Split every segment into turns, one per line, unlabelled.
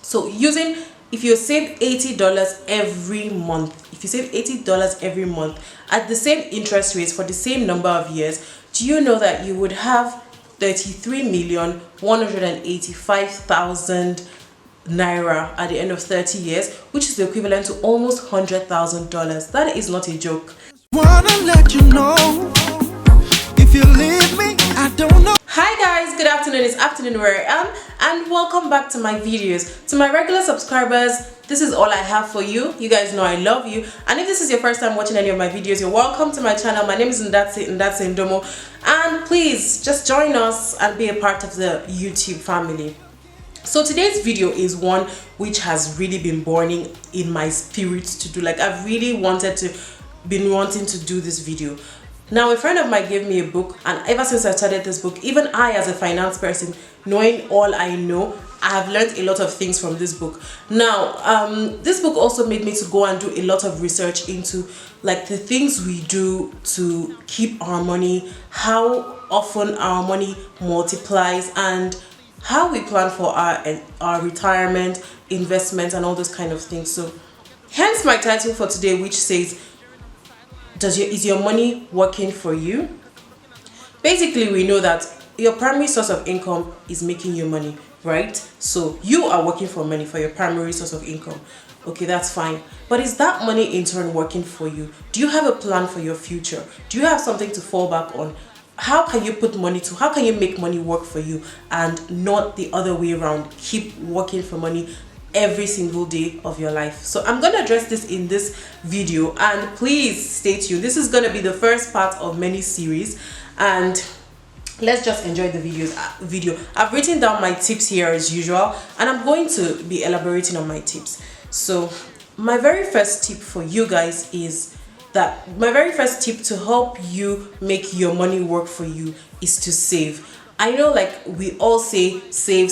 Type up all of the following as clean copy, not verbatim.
So if you save $80 every month, if you save $80 every month at the same interest rates for the same number of years, do you know that you would have 33,185,000 naira at the end of 30 years, which is the equivalent to almost $100,000. That is not a joke.
Wanna let you know, if you leave me, I don't know.
Hi guys, good afternoon. It's afternoon where I am, and welcome back to my videos. To my regular subscribers, this is all I have for you. You guys know I love you, and if this is your first time watching any of my videos, you're welcome to my channel. My name is NdatseNdomo, and please just join us and be a part of the YouTube family. So today's video is one which has really been burning in my spirit to do. Like, I've really been wanting to do this video. Now, a friend of mine gave me a book, and ever since I started this book, even I as a finance person, knowing all I know, I have learned a lot of things from this book. Now, this book also made me to go and do a lot of research into like the things we do to keep our money, how often our money multiplies, and how we plan for our retirement, investment, and all those kind of things. So hence my title for today, which says, is your money working for you? Basically, we know that your primary source of income is making you money, right? So you are working for money for your primary source of income. Okay, that's fine. But is that money in turn working for you? Do you have a plan for your future? Do you have something to fall back on? How can you how can you make money work for you and not the other way around? Keep working for money every single day of your life. So I'm going to address this in this video, and please stay tuned. This is going to be the first part of many series, and let's just enjoy the video. I've written down my tips here as usual, and I'm going to be elaborating on my tips. So my very first tip for you guys is that my very first tip to help you make your money work for you is to save. I know, like, we all say save,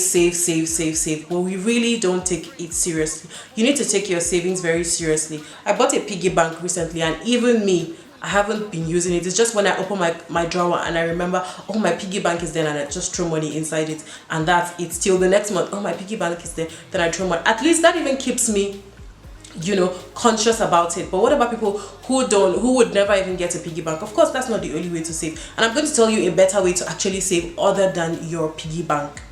but we really don't take it seriously. You need to take your savings very seriously. I bought a piggy bank recently, and even me, I haven't been using it. It's just when I open my drawer and I remember, oh, my piggy bank is there, and I just throw money inside it, and that's it. Till the next month, oh, my piggy bank is there, then I throw money. At least that even keeps me, you know, conscious about it. But what about people who would never even get a piggy bank? Of course, that's not the only way to save, and I'm going to tell you a better way to actually save other than your piggy bank.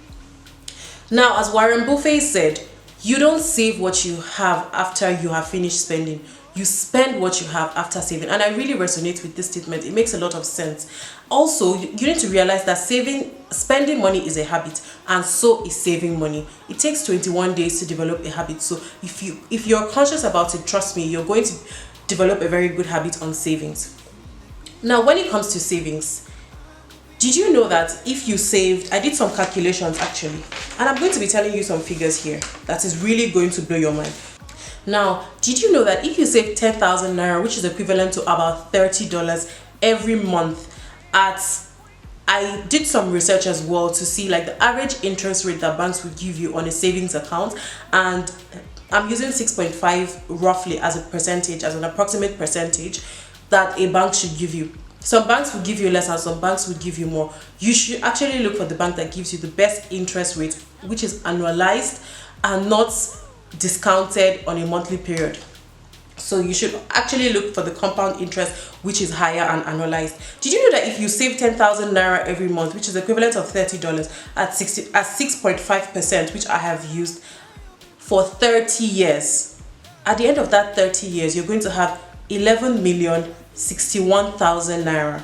Now, as Warren Buffett said, you don't save what you have after you have finished spending. You spend what you have after saving. And I really resonate with this statement. It makes a lot of sense. Also, you need to realize that spending money is a habit, and so is saving money. It takes 21 days to develop a habit. So if you're conscious about it, trust me, you're going to develop a very good habit on savings. Now, when it comes to savings, did you know that if you saved, I did some calculations actually, and I'm going to be telling you some figures here that is really going to blow your mind. Now, did you know that if you save 10,000 naira, which is equivalent to about $30 every month, I did some research as well to see like the average interest rate that banks would give you on a savings account, and I'm using 6.5 roughly as a percentage, as an approximate percentage that a bank should give you. Some banks will give you less and some banks would give you more. You should actually look for the bank that gives you the best interest rate, which is annualized and not discounted on a monthly period. So you should actually look for the compound interest, which is higher and annualized. Did you know that if you save 10,000 naira every month, which is equivalent of $30 at 6.5%, which I have used for 30 years, at the end of that 30 years, you're going to have 11,061,000 naira,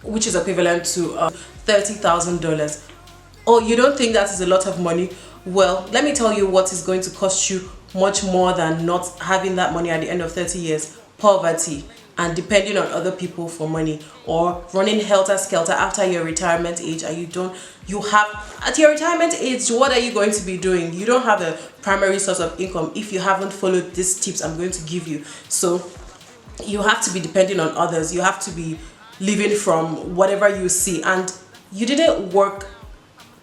which is equivalent to $30,000. Oh, you don't think that is a lot of money? Well, let me tell you what is going to cost you much more than not having that money at the end of 30 years. Poverty and depending on other people for money, or running helter-skelter after your retirement age, and at your retirement age, what are you going to be doing? You don't have a primary source of income if you haven't followed these tips I'm going to give you. So you have to be depending on others. You have to be living from whatever you see, and you didn't work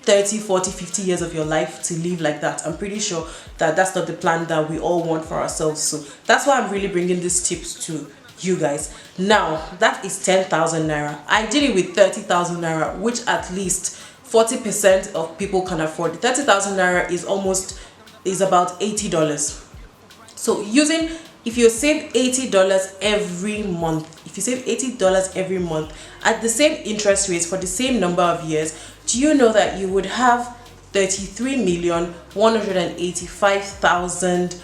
30, 40, 50 years of your life to live like that. I'm pretty sure that that's not the plan that we all want for ourselves. So that's why I'm really bringing these tips to you guys. Now, that is 10,000 naira. I did it with 30,000 naira, which at least 40% of people can afford. 30,000 naira is almost is about $80. So if you save $80 every month, if you save $80 every month at the same interest rates for the same number of years, do you know that you would have 33,185,000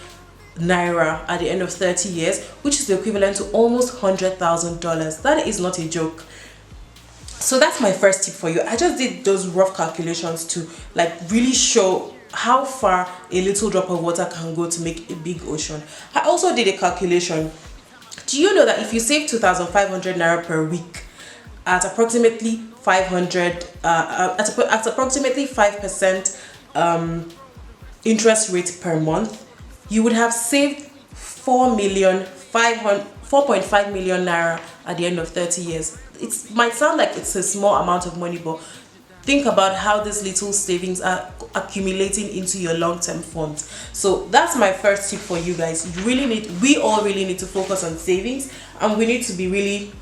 naira at the end of 30 years, which is the equivalent to almost $100,000. That is not a joke. So that's my first tip for you. I just did those rough calculations to like really show how far a little drop of water can go to make a big ocean. I also did a calculation. Do you know that if you save 2,500 naira per week at approximately 500 at approximately 5% interest rate per month, you would have saved 4.5 million naira at the end of 30 years. It might sound like it's a small amount of money, but think about how these little savings are accumulating into your long-term funds. So that's my first tip for you guys. We all really need to focus on savings, and we need to be really,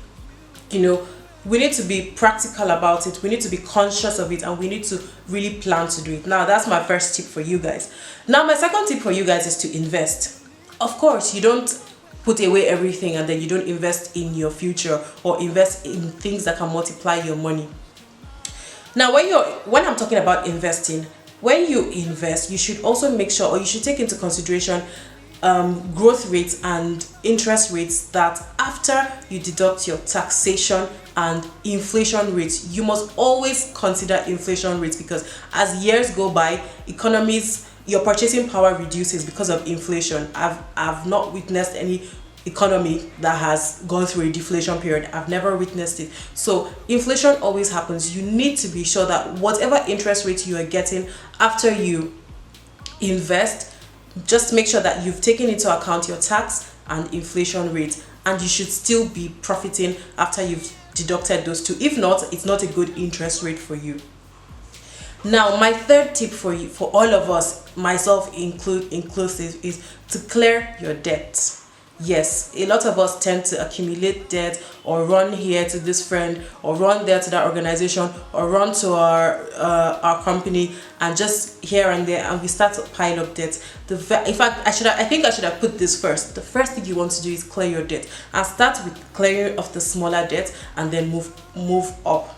we need to be practical about it. We need to be conscious of it, and we need to really plan to do it. Now, that's my first tip for you guys. Now, my second tip for you guys is to invest. Of course, you don't put away everything and then you don't invest in your future or invest in things that can multiply your money. Now, when I'm talking about investing, when you invest, you should also make sure, or you should take into consideration growth rates and interest rates that after you deduct your taxation and inflation rates. You must always consider inflation rates, because as years go by, your purchasing power reduces because of inflation. I've not witnessed any economy that has gone through a deflation period. I've never witnessed it. So inflation always happens. You need to be sure that whatever interest rate you are getting after you invest, just make sure that you've taken into account your tax and inflation rate, and you should still be profiting after you've deducted those two. If not, it's not a good interest rate for you. Now, my third tip for you, for all of us, myself inclusive, is to clear your debt. Yes, a lot of us tend to accumulate debt, or run here to this friend, or run there to that organization, or run to our company, and just here and there, and we start to pile up debt. In fact, I think I should have put this first. The first thing you want to do is clear your debt, and start with clearing of the smaller debt, and then move up.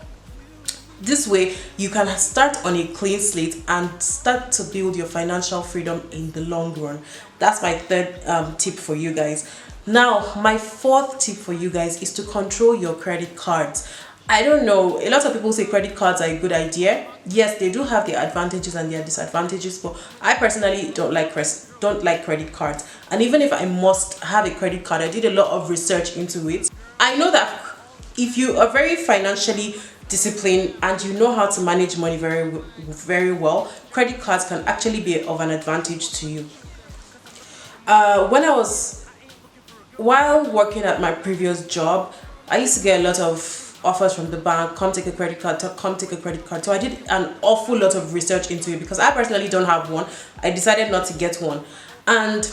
This way, you can start on a clean slate and start to build your financial freedom in the long run. That's my third tip for you guys. Now, my fourth tip for you guys is to control your credit cards. I don't know, a lot of people say credit cards are a good idea. Yes, they do have their advantages and their disadvantages, but I personally don't like credit cards. And even if I must have a credit card, I did a lot of research into it. I know that if you are very financially discipline and you know how to manage money very, very well, credit cards can actually be of an advantage to you. While working at my previous job, I used to get a lot of offers from the bank, come take a credit card, come take a credit card. So I did an awful lot of research into it, because I personally don't have one. I decided not to get one. And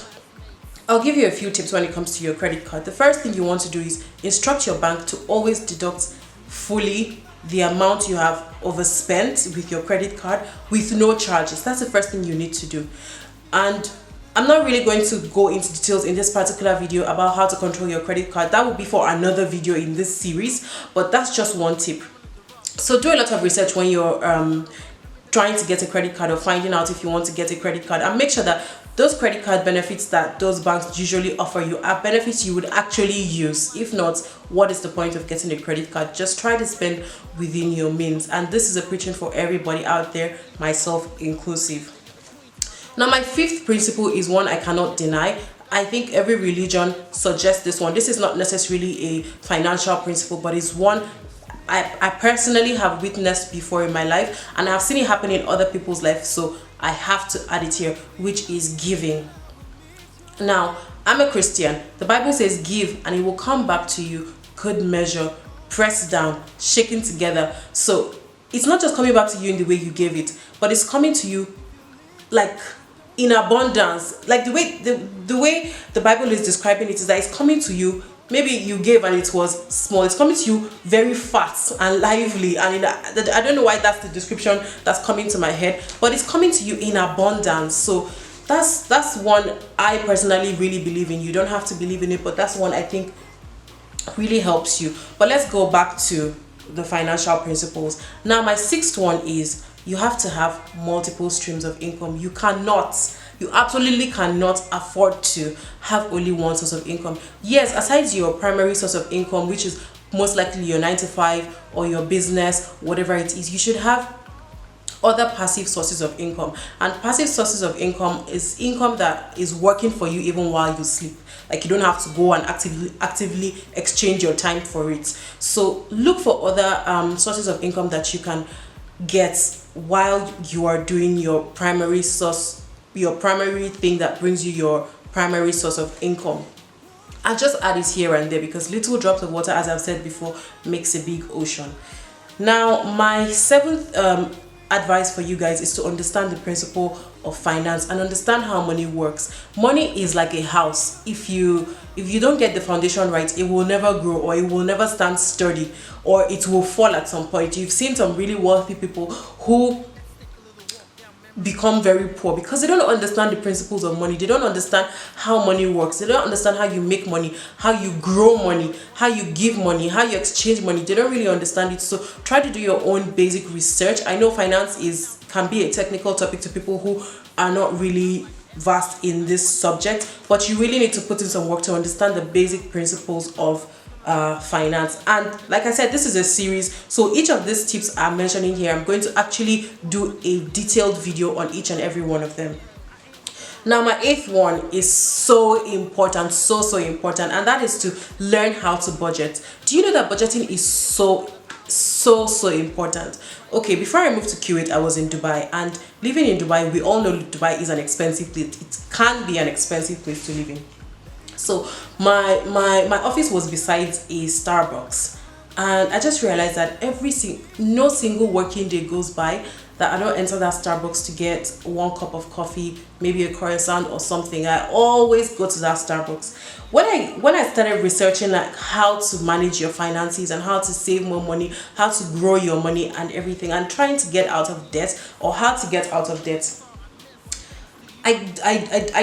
I'll give you a few tips when it comes to your credit card. The first thing you want to do is instruct your bank to always deduct fully the amount you have overspent with your credit card with no charges. That's the first thing you need to do. And I'm not really going to go into details in this particular video about how to control your credit card. That will be for another video in this series, but that's just one tip. So do a lot of research when you're trying to get a credit card, or finding out if you want to get a credit card, and make sure that those credit card benefits that those banks usually offer you are benefits you would actually use. If not, what is the point of getting a credit card? Just try to spend within your means. And this is a preaching for everybody out there, myself inclusive. Now, my fifth principle is one I cannot deny. I think every religion suggests this one. This is not necessarily a financial principle, but it's one I personally have witnessed before in my life, and I've seen it happen in other people's lives, so I have to add it here, which is giving. Now, I'm a Christian. The Bible says give and it will come back to you, good measure, pressed down, shaken together. So it's not just coming back to you in the way you gave it, but it's coming to you like in abundance. Like the way the Bible is describing it is that it's coming to you. Maybe you gave and it was small. It's coming to you very fast and lively, and I don't know why that's the description that's coming to my head, but it's coming to you in abundance. So that's one I personally really believe in. You don't have to believe in it, but that's one I think really helps you. But let's go back to the financial principles. Now my sixth one is you have to have multiple streams of income. You absolutely cannot afford to have only one source of income. Yes, aside your primary source of income, which is most likely your 9 to 5 or your business, whatever it is, you should have other passive sources of income. And passive sources of income is income that is working for you even while you sleep. Like, you don't have to go and actively exchange your time for it. So look for other sources of income that you can get while you are doing your primary source, your primary thing that brings you your primary source of income. I just add it here and there because little drops of water, as I've said before, makes a big ocean. Now my seventh advice for you guys is to understand the principle of finance and understand how money works. Money is like a house. If you don't get the foundation right, it will never grow, or it will never stand sturdy, or it will fall at some point. You've seen some really wealthy people who become very poor because they don't understand the principles of money. They don't understand how money works. They don't understand how you make money, how you grow money, how you give money, how you exchange money. They don't really understand it. So try to do your own basic research. I know finance can be a technical topic to people who are not really vast in this subject, but you really need to put in some work to understand the basic principles of finance. And like I said, this is a series, so each of these tips I'm mentioning here, I'm going to actually do a detailed video on each and every one of them. Now my eighth one is so important, so important, and that is to learn how to budget. Do you know that budgeting is so important? Okay, before I moved to Kuwait, I was in Dubai, and living in Dubai, we all know Dubai is an expensive place. It can be an expensive place to live in. So my office was besides a Starbucks, and I just realized that no single working day goes by that I don't enter that Starbucks to get one cup of coffee, maybe a croissant or something. I always go to that Starbucks. When I started researching like how to manage your finances and how to save more money, how to grow your money and everything, and trying to get out of debt, or how to get out of debt, I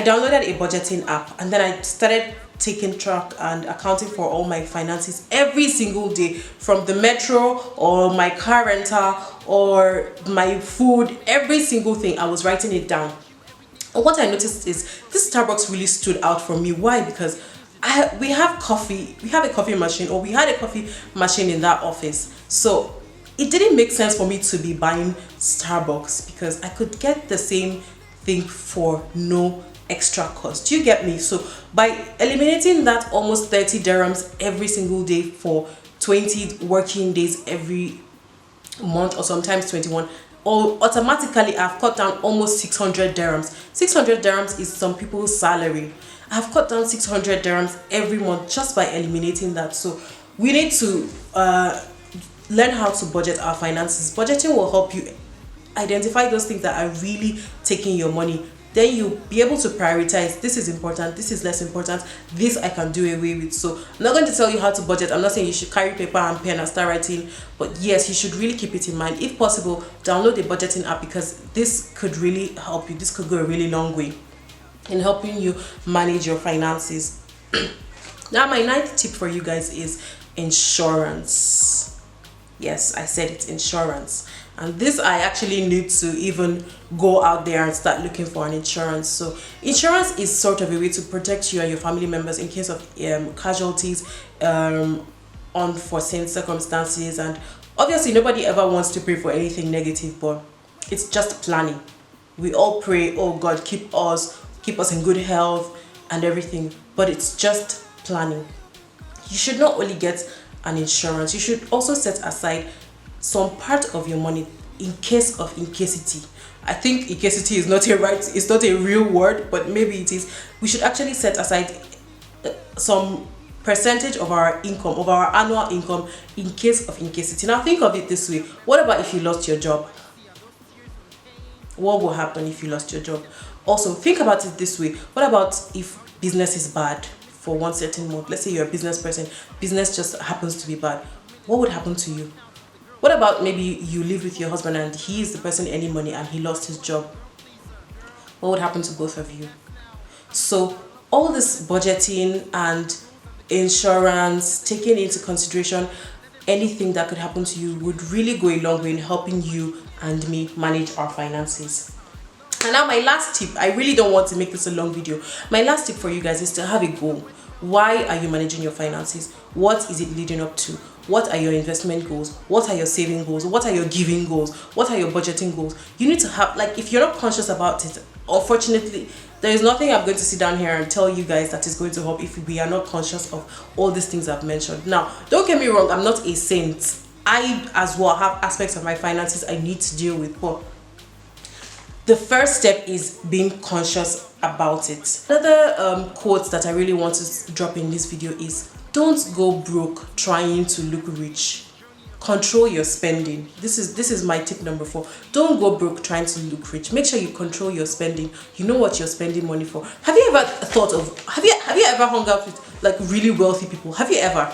downloaded a budgeting app, and then I started taking track and accounting for all my finances every single day, from the metro or my car rental or my food, every single thing. I was writing it down. And what I noticed is this Starbucks really stood out for me. Why? Because we have a coffee machine in that office. So it didn't make sense for me to be buying Starbucks because I could get the same thing for no extra cost. Do you get me? So by eliminating that almost 30 dirhams every single day for 20 working days every month, or sometimes 21, or automatically I've cut down almost 600 dirhams. 600 dirhams is some people's salary. I've cut down 600 dirhams every month just by eliminating that. So we need to learn how to budget our finances. Budgeting will help you identify those things that are really taking your money. Then you'll be able to prioritize. This is important, this is less important, this I can do away with. So I'm not going to tell you how to budget. I'm not saying you should carry paper and pen and start writing, but yes, you should really keep it in mind. If possible, download a budgeting app, because this could really help you. This could go a really long way in helping you manage your finances. Now my ninth tip for you guys is insurance. Yes, I said it, insurance. And this, I actually need to even go out there and start looking for an insurance. So insurance is sort of a way to protect you and your family members in case of casualties, unforeseen circumstances. And obviously nobody ever wants to pray for anything negative, but it's just planning. We all pray, oh God, keep us in good health and everything, but it's just planning. You should not only get an insurance, you should also set aside some part of your money in case of incasity. I think incasity is not it's not a real word, but maybe it is. We should actually set aside some percentage of our income, of our annual income, in case of incasity. Now think of it this way. What about if you lost your job? What will happen if you lost your job? Also think about it this way. What about if business is bad for one certain month? Let's say you're a business person, business just happens to be bad. What would happen to you? What about maybe you live with your husband and he is the person earning money and he lost his job? what would happen to both of you? So all this budgeting and insurance, taking into consideration anything that could happen to you, would really go a long way in helping you and me manage our finances. And now my last tip, I really don't want to make this a long video. My last tip for you guys is to have a goal. Why are you managing your finances? What is it leading up to? What are your investment goals? What are your saving goals? What are your giving goals? What are your budgeting goals? You need to have, like, if you're not conscious about it, unfortunately, there is nothing I'm going to sit down here and tell you guys that is going to help if we are not conscious of all these things I've mentioned. Now, don't get me wrong, I'm not a saint. I as well have aspects of my finances I need to deal with, but the first step is being conscious about it. Another quote that I really want to drop in this video is, don't go broke trying to look rich. Control your spending. This is my tip number 4. Don't go broke trying to look rich. Make sure you control your spending. You know what you're spending money for. Have you ever thought of, have you ever hung out with like really wealthy people? Have you ever?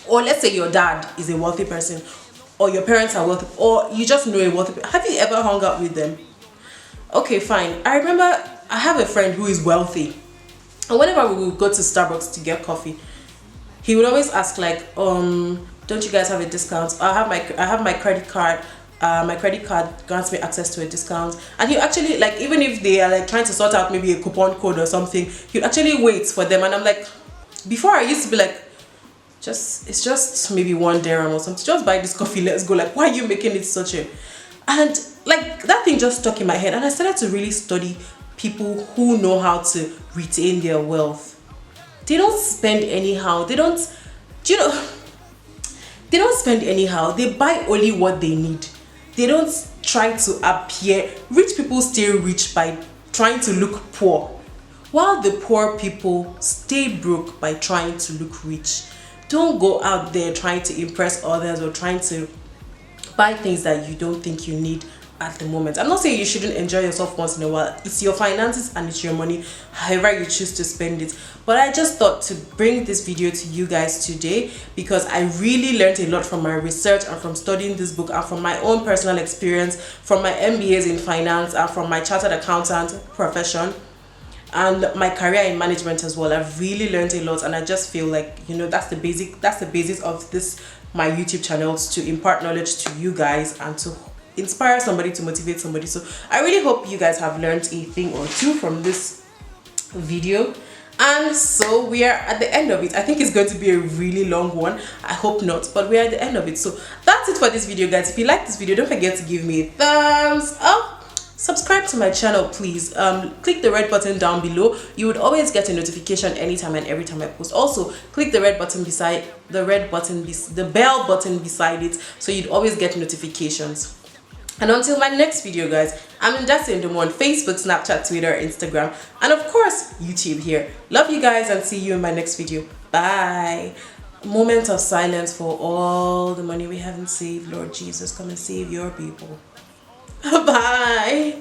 Or let's say your dad is a wealthy person, or your parents are wealthy, or you just know a wealthy person. Have you ever hung out with them? Okay, fine. I remember I have a friend who is wealthy, and whenever we would go to Starbucks to get coffee, he would always ask like, don't you guys have a discount? I have my credit card. My credit card grants me access to a discount. And he actually, like, even if they are like trying to sort out maybe a coupon code or something, he'd actually wait for them. And I'm like, before I used to be like, it's just maybe 1 dirham or something. Just buy this coffee, let's go. Like, why are you making it such a? And like that thing just stuck in my head, and I started to really study people who know how to retain their wealth. They don't spend anyhow. They don't spend anyhow. They buy only what they need. They don't try to appear. Rich people stay rich by trying to look poor, while the poor people stay broke by trying to look rich. Don't go out there trying to impress others or trying to buy things that you don't think you need at the moment. I'm not saying you shouldn't enjoy yourself once in a while. It's your finances and it's your money, however you choose to spend it. But I just thought to bring this video to you guys today because I really learned a lot from my research and from studying this book and from my own personal experience, from my MBAs in finance and from my chartered accountant profession and my career in management as well. I've really learned a lot, and I just feel like, you know, that's the basis of this my YouTube channels, to impart knowledge to you guys and to inspire somebody, to motivate somebody. So I really hope you guys have learned a thing or two from this video. And so we are at the end of it. I think it's going to be a really long one. I hope not, but we are at the end of it. So that's it for this video, guys. If you like this video, don't forget to give me a thumbs up. Subscribe to my channel, please. Click the red button down below. You would always get a notification anytime and every time I post. Also, click the red button beside the bell button beside it, so you'd always get notifications. And until my next video, guys, I'm NdatseNdomo on Facebook, Snapchat, Twitter, Instagram, and of course, YouTube here. Love you guys and see you in my next video. Bye. Moment of silence for all the money we haven't saved. Lord Jesus, come and save your people. Bye.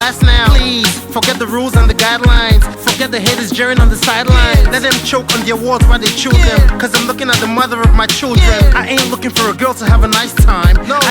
Last now, please forget the rules and the guidelines. Forget the haters jeering on the sidelines. Let them choke on the awards while they chew them. Cause I'm looking at the mother of my children. I ain't looking for a girl to have a nice time. No.